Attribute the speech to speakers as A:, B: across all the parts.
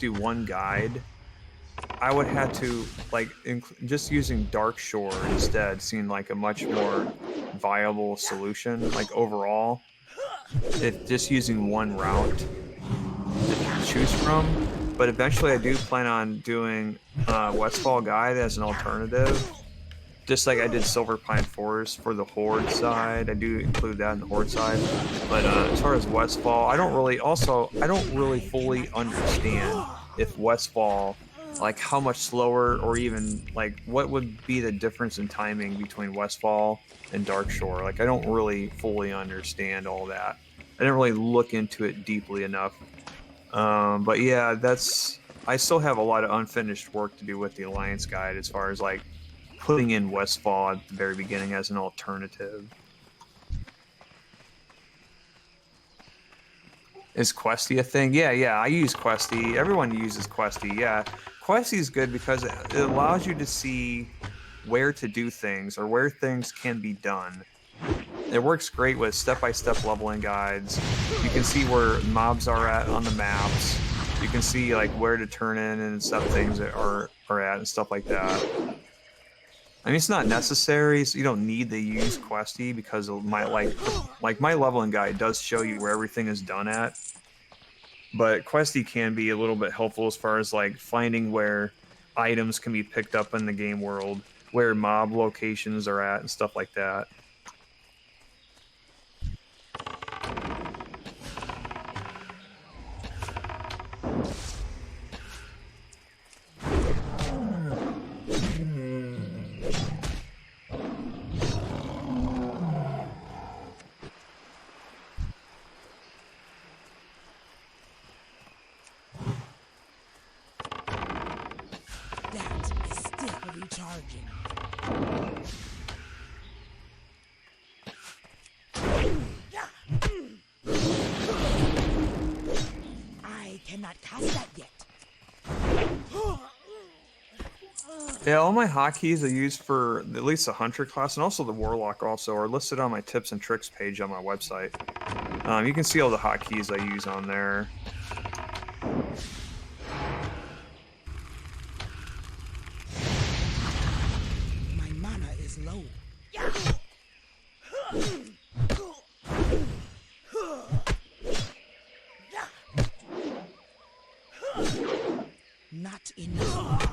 A: do one guide, I would have to like just using Dark Shore instead seemed like a much more viable solution. Like overall, if just using one route to choose from. But eventually, I do plan on doing Westfall Guide as an alternative. Just like I did Silver Pine Forest for the Horde side, I do include that in the Horde side. But as far as Westfall, I don't really fully understand if Westfall, like how much slower or even like what would be the difference in timing between Westfall and Dark Shore. Like I don't really fully understand all that. I didn't really look into it deeply enough. But yeah, I still have a lot of unfinished work to do with the Alliance Guide as far as like putting in Westfall at the very beginning as an alternative. Is Questy a thing? Yeah, I use Questy. Everyone uses Questy. Yeah, Questy is good because it allows you to see where to do things or where things can be done. It works great with step-by-step leveling guides. You can see where mobs are at on the maps. You can see like where to turn in and stuff things are at and stuff like that. I mean, it's not necessary, so you don't need to use Questy because my my leveling guide does show you where everything is done at. But Questy can be a little bit helpful as far as like finding where items can be picked up in the game world, where mob locations are at, and stuff like that. Yeah, all my hotkeys I use for at least the Hunter class and also the Warlock also are listed on my tips and tricks page on my website. You can see all the hotkeys I use on there.
B: My mana is low. Not enough.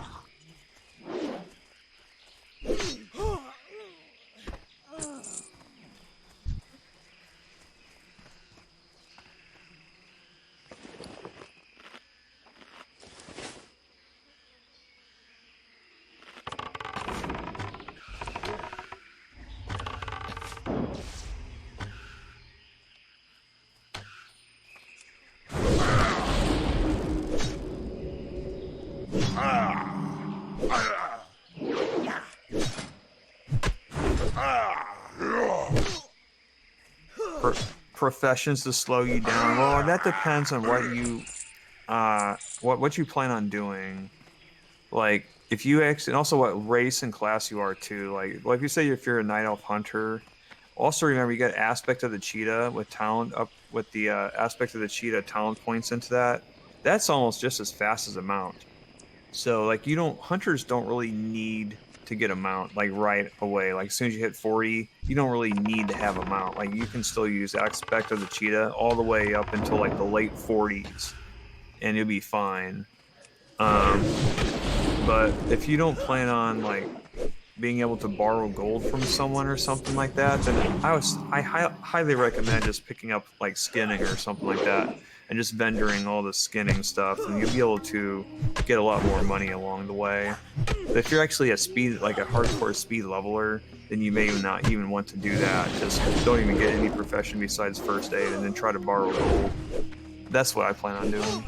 A: Professions to slow you down. Well, that depends on what you what you plan on doing. Like if you actually, and also what race and class you are too. Like if you say if you're a night elf hunter, also remember you got aspect of the cheetah with talent up with the aspect of the cheetah talent points into that. That's almost just as fast as a mount. So like hunters don't really need to get a mount like right away. Like as soon as you hit 40, you don't really need to have a mount. Like you can still use aspect of the cheetah all the way up until like the late 40s, and you'll be fine. But if you don't plan on like being able to borrow gold from someone or something like that, then I highly recommend just picking up like skinning or something like that and just vendoring all the skinning stuff, and you'll be able to get a lot more money along the way. But if you're actually a hardcore speed leveler, then you may not even want to do that. Just don't even get any profession besides first aid and then try to borrow gold. That's what I plan on doing.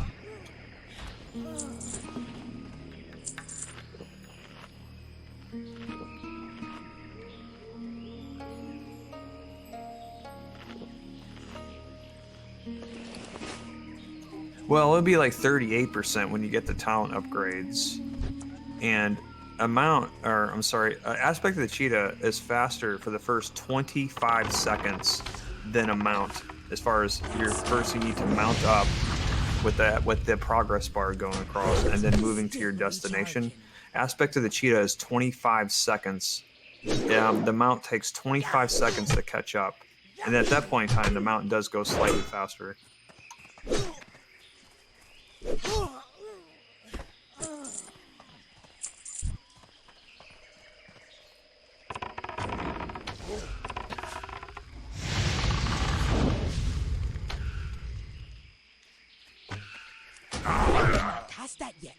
A: Well, it'll be like 38% when you get the talent upgrades. And aspect of the cheetah is faster for the first 25 seconds than a mount. As far as you need to mount up with the progress bar going across and then moving to your destination. Aspect of the cheetah is 25 seconds. The mount takes 25 seconds to catch up, and at that point in time, the mount does go slightly faster.
B: Past that yet.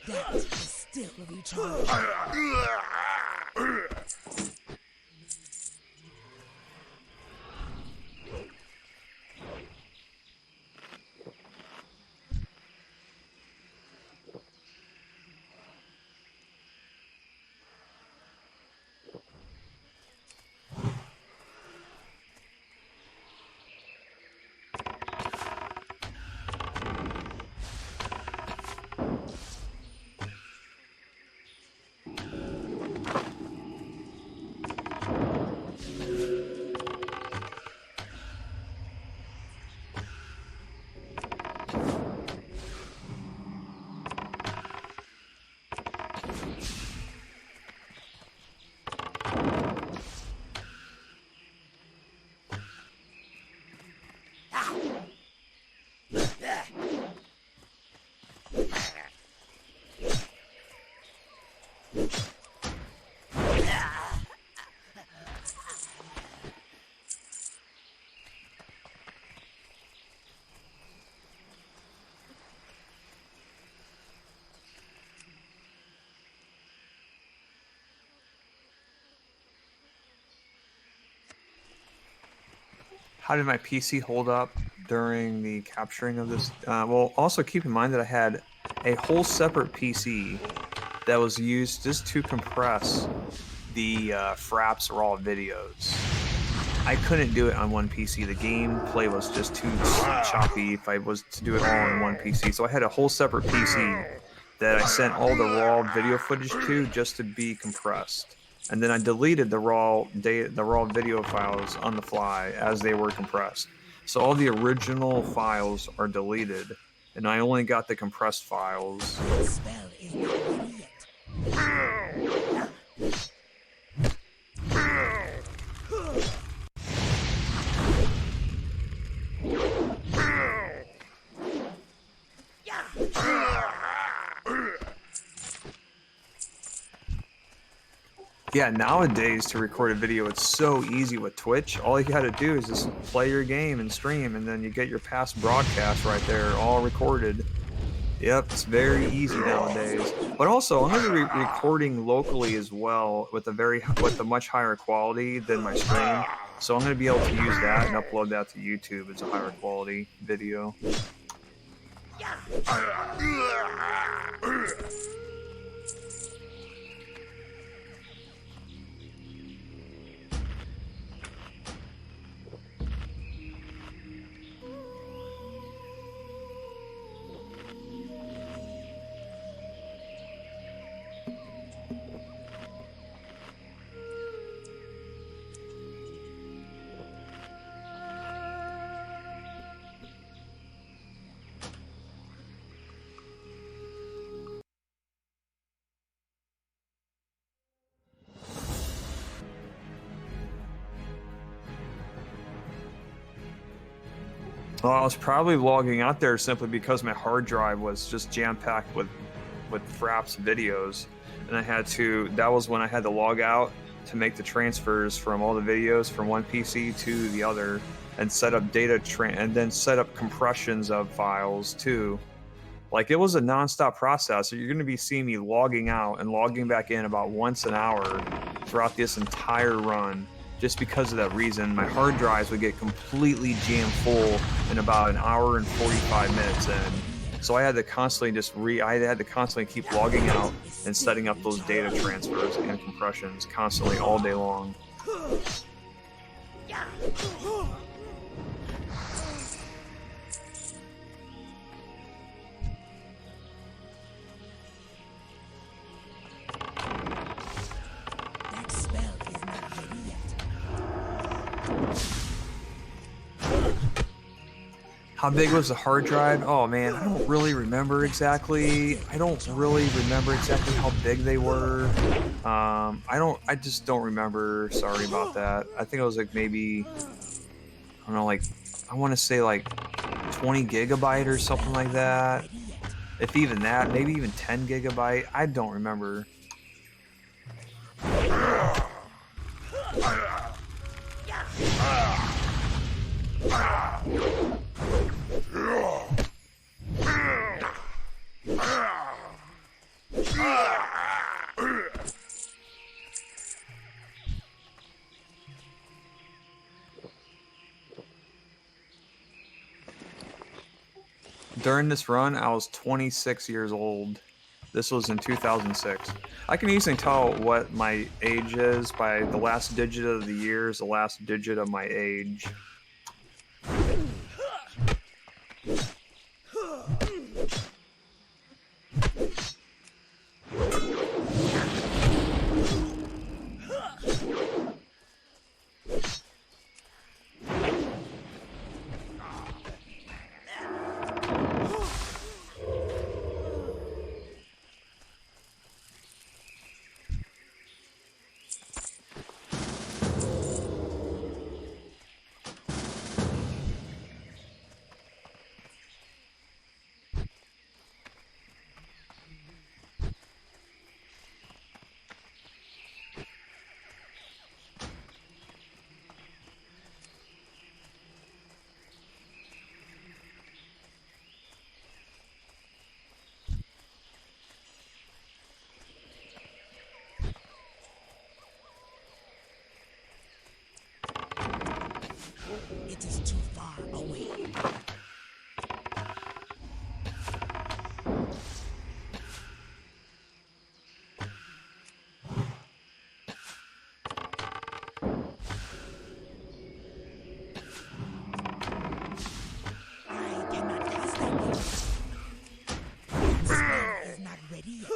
B: That is still a recharge.
A: How did my PC hold up during the capturing of this? Well, also keep in mind that I had a whole separate PC that was used just to compress the Fraps raw videos. I couldn't do it on one PC. The gameplay was just too choppy if I was to do it all on one PC. So I had a whole separate PC that I sent all the raw video footage to just to be compressed. And then I deleted the raw video files on the fly as they were compressed. So all the original files are deleted, and I only got the compressed files.
B: The spell is not ready yet.
A: Yeah, nowadays to record a video, it's so easy with Twitch. All you gotta do is just play your game and stream, and then you get your past broadcast right there, all recorded. Yep, it's very easy nowadays. But also, I'm gonna be recording locally as well with a much higher quality than my stream. So I'm gonna be able to use that and upload that to YouTube as a higher quality video. Well, I was probably logging out there simply because my hard drive was just jam-packed with Fraps videos, and that was when I had to log out to make the transfers from all the videos from one PC to the other, and set up and then set up compressions of files too. Like, it was a non-stop process. So you're going to be seeing me logging out and logging back in about once an hour throughout this entire run. Just because of that reason, my hard drives would get completely jam full in about an hour and 45 minutes in. So I had to constantly keep logging out and setting up those data transfers and compressions constantly all day long. How big was the hard drive? Oh man, I don't really remember exactly. I don't really remember exactly how big they were. I just don't remember. Sorry about that. I think it was like maybe, I don't know, like, I want to say like 20 gigabyte or something like that.
B: Ready yet.
A: If even that, maybe even 10 gigabyte. I don't remember. During this run, I was 26 years old. This was in 2006. I can easily tell what my age is by the last digit of the year is the last digit of my age.
B: It is too far away. I cannot cast that yet. The spell is not ready yet.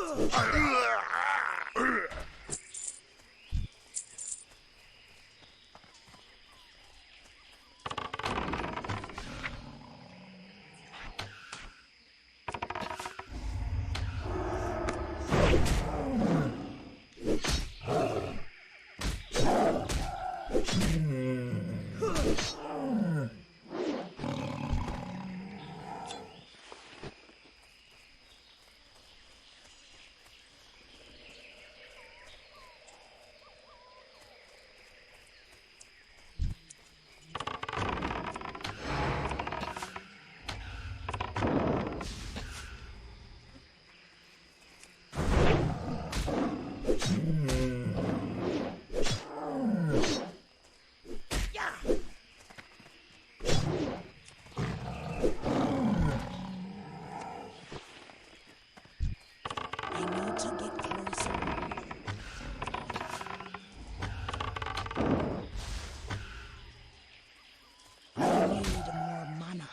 B: I need to get closer. I need more mana.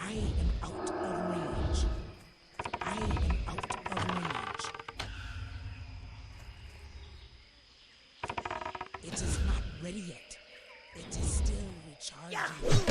B: I am out of range. I am out of range. It is not ready yet. It is still recharging.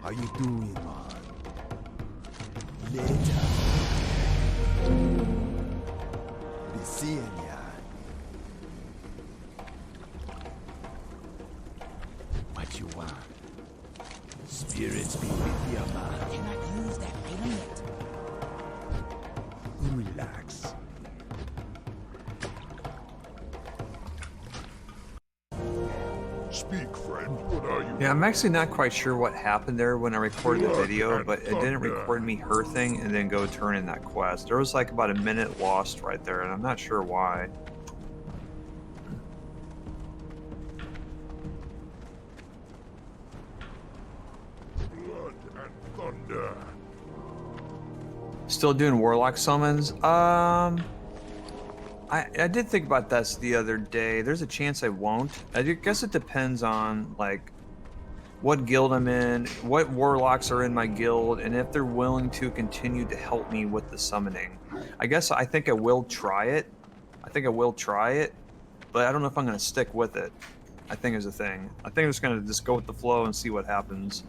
C: How you doing, man? Later. Be seeing ya. What you want? Spirits be with ya, man.
B: Cannot use that item yet.
C: Relax.
D: Speak, friend. What are you?
A: Yeah, I'm actually not quite sure what happened there when I recorded the video, but it didn't record me hearthing and then go turn in that quest. There was like about a minute lost right there, and I'm not sure why.
D: Blood and thunder.
A: Still doing warlock summons? I did think about this the other day. There's a chance I won't. I guess it depends on like what guild I'm in, what warlocks are in my guild, and if they're willing to continue to help me with the summoning. I think I will try it. I think I will try it, but I don't know if I'm gonna stick with it. I think is the thing. I think I'm just gonna go with the flow and see what happens.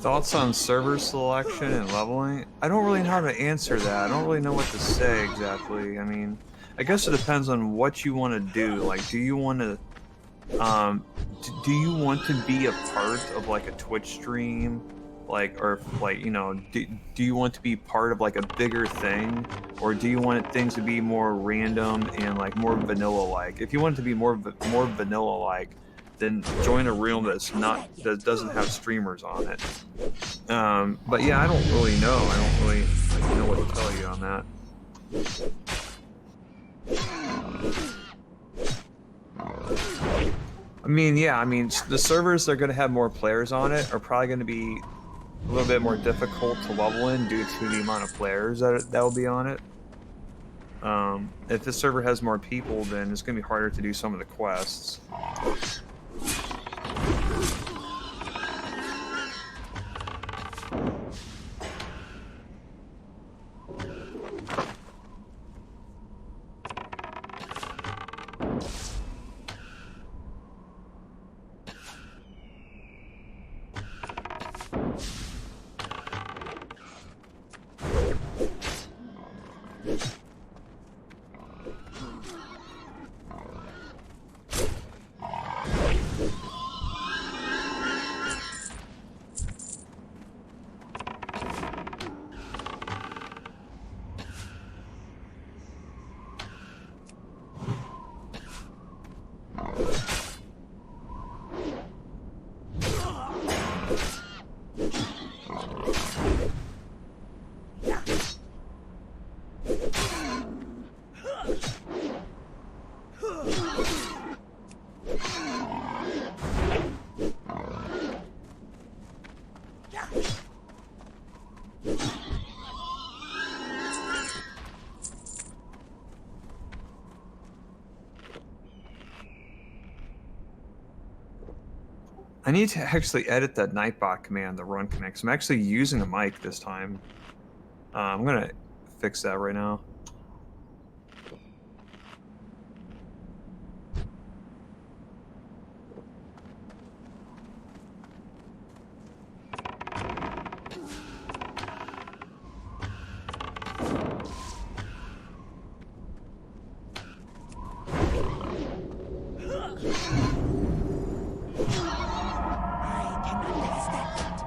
A: Thoughts on server selection and leveling? I don't really know how to answer that. I don't really know what to say exactly. I mean, I guess it depends on what you want to do. Like, do you want to, do you want to be a part of like a Twitch stream? Like, or like, you know, do you want to be part of like a bigger thing? Or do you want things to be more random and like more vanilla-like? If you want it to be more vanilla-like, then join a realm that doesn't have streamers on it. But yeah, I don't really know. I don't really know what to tell you on that. I mean, yeah, I mean, the servers that are going to have more players on it are probably going to be a little bit more difficult to level in due to the amount of players that will be on it. If the server has more people, then it's going to be harder to do some of the quests. I need to actually edit that Nightbot command, the run command, 'cause I'm actually using a mic this time. I'm gonna fix that right now.
B: I cannot be distracted.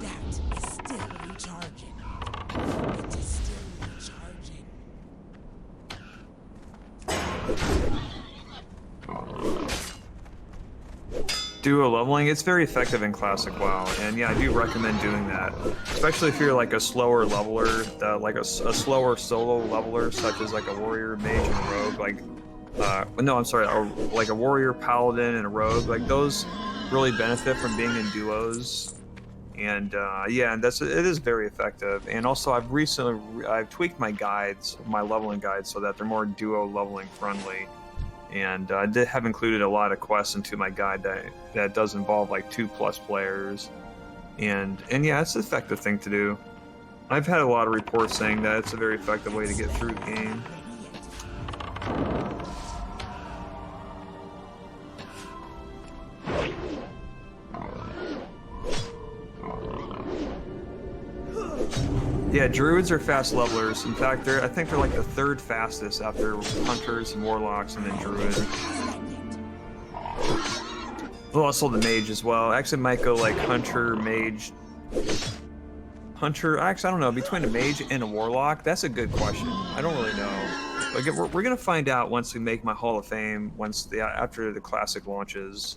B: That is still recharging. It is still recharging.
A: Duo leveling, it's very effective in Classic WoW, and yeah, I do recommend doing that. Especially if you're like a slower leveler, like a slower solo leveler, such as like a warrior, mage, and a rogue, no, I'm sorry, like a warrior, paladin, and a rogue, like those really benefit from being in duos. And yeah, it is very effective. And also, I've tweaked my guides, my leveling guides, so that they're more duo leveling friendly. And I have included a lot of quests into my guide that does involve like 2+ players. And yeah, it's an effective thing to do. I've had a lot of reports saying that it's a very effective way to get through the game. Yeah, druids are fast levelers. In fact, I think they're like the 3rd fastest after hunters and warlocks, and then druid. Well, also the mage as well. Actually, might go like hunter, mage, hunter. Actually, I don't know. Between a mage and a warlock, that's a good question. I don't really know. Like, we're gonna find out once we make my Hall of Fame. After the classic launches,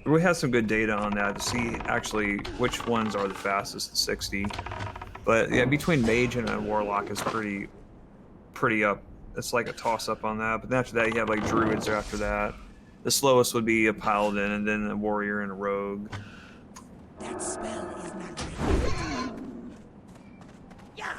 A: we have some good data on that to see actually which ones are the fastest at 60. But yeah, between mage and a warlock is pretty up. It's like a toss up on that. But then after that, you have like druids after that. The slowest would be a paladin, and then a warrior and a rogue.
B: That spell is not ready. Yeah.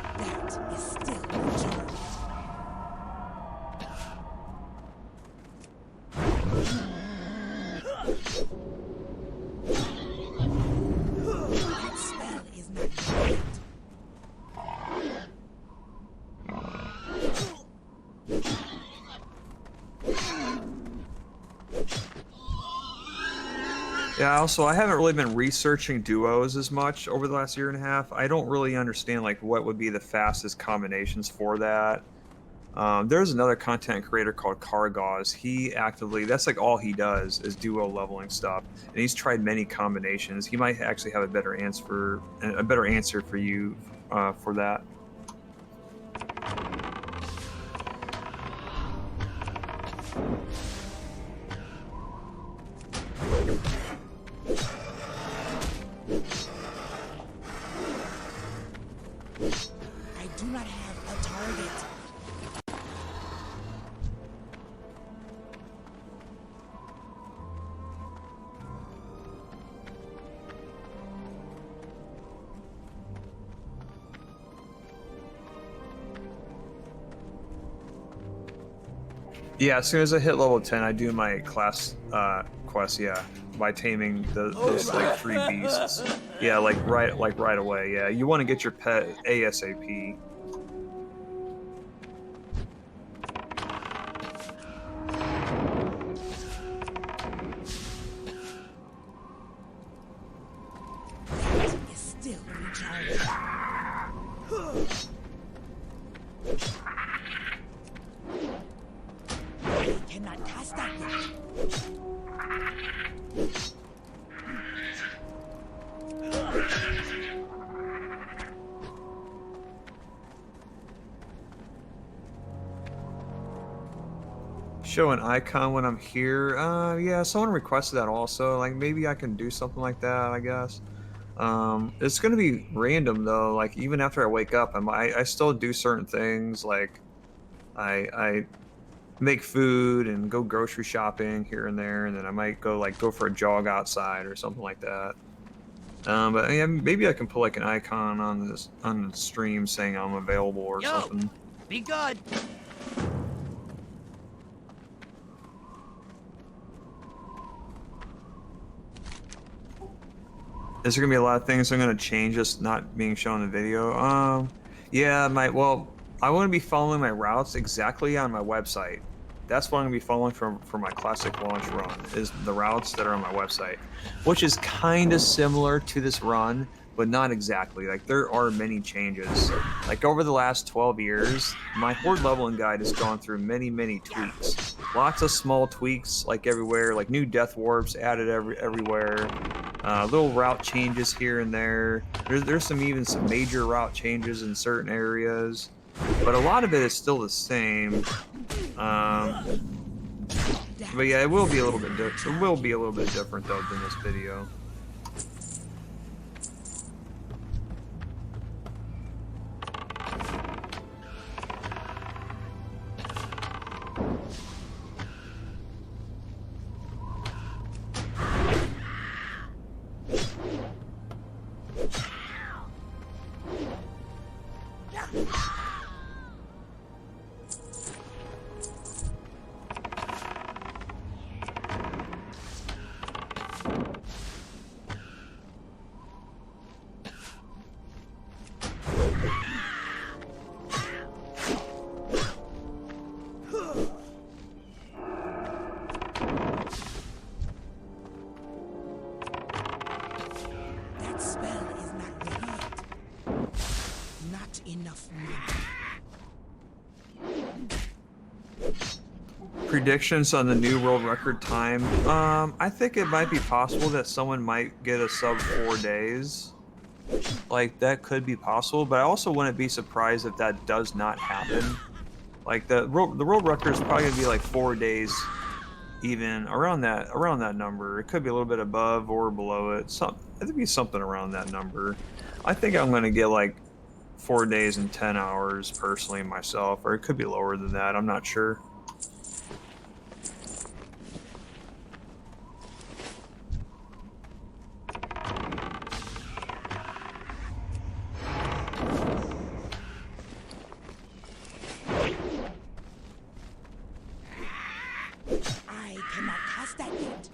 B: That is still recharging. That spell is not ready.
A: Yeah, also, I haven't really been researching duos as much over the last year and a half. I don't really understand like what would be the fastest combinations for that. There's another content creator called Cargauze. That's like all he does is duo leveling stuff, and he's tried many combinations. He might actually have a better answer for you for that.
B: I do not have a target.
A: Yeah, as soon as I hit level 10, I do my class quest. Yeah, by taming those like 3 beasts. Yeah, like right away. Yeah, you want to get your pet ASAP.
B: Is still recharging. I cannot cast that yet.
A: Show an icon when I'm here. Yeah, someone requested that also. Like maybe I can do something like that, I guess. It's gonna be random though. Like even after I wake up, I still do certain things. Like I make food and go grocery shopping here and there, and then I might go for a jog outside or something like that. But yeah, maybe I can put like an icon on the stream saying I'm available or something.
E: Be good.
A: Is there gonna be a lot of things I'm gonna change just not being shown in the video? Yeah, I want to be following my routes exactly on my website. That's what I'm gonna be following for my classic launch run, is the routes that are on my website, which is kind of similar to this run, but not exactly. Like there are many changes. Like over the last 12 years, my horde leveling guide has gone through many tweaks. Lots of small tweaks, like everywhere, like new death warps added everywhere. Little route changes here and there. There's even some major route changes in certain areas, but a lot of it is still the same. But yeah, it will be a little bit different. It will be a little bit different though than this video.
B: That spell is not ready yet. Not enough money.
A: Predictions on the new world record time. I think it might be possible that someone might get a sub 4 days. Like that could be possible, but I also wouldn't be surprised if that does not happen. Like the world record is probably gonna be like 4 days, even around that number. It could be a little bit above or below it. It'd be something around that number. I think I'm gonna get like 4 days and 10 hours personally myself, or it could be lower than that. I'm not sure.
B: I cannot cast that yet.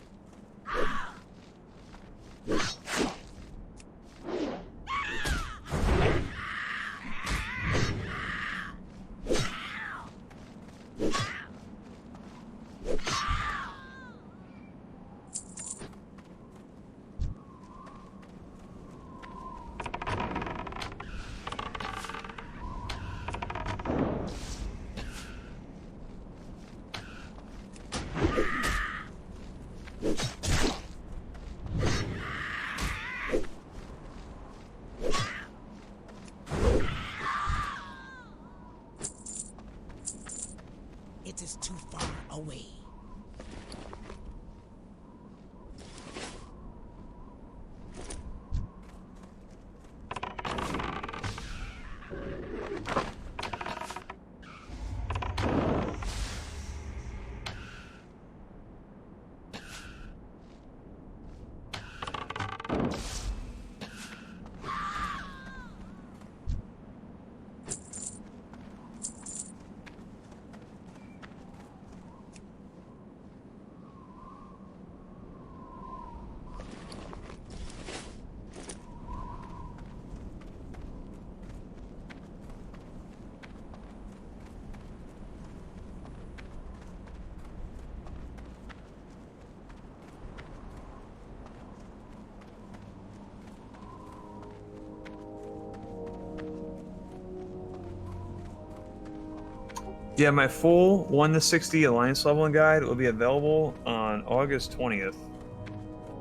A: Yeah, my full 1 to 60 alliance leveling guide will be available on August 20th.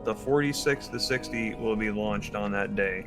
A: The 46 to 60 will be launched on that day.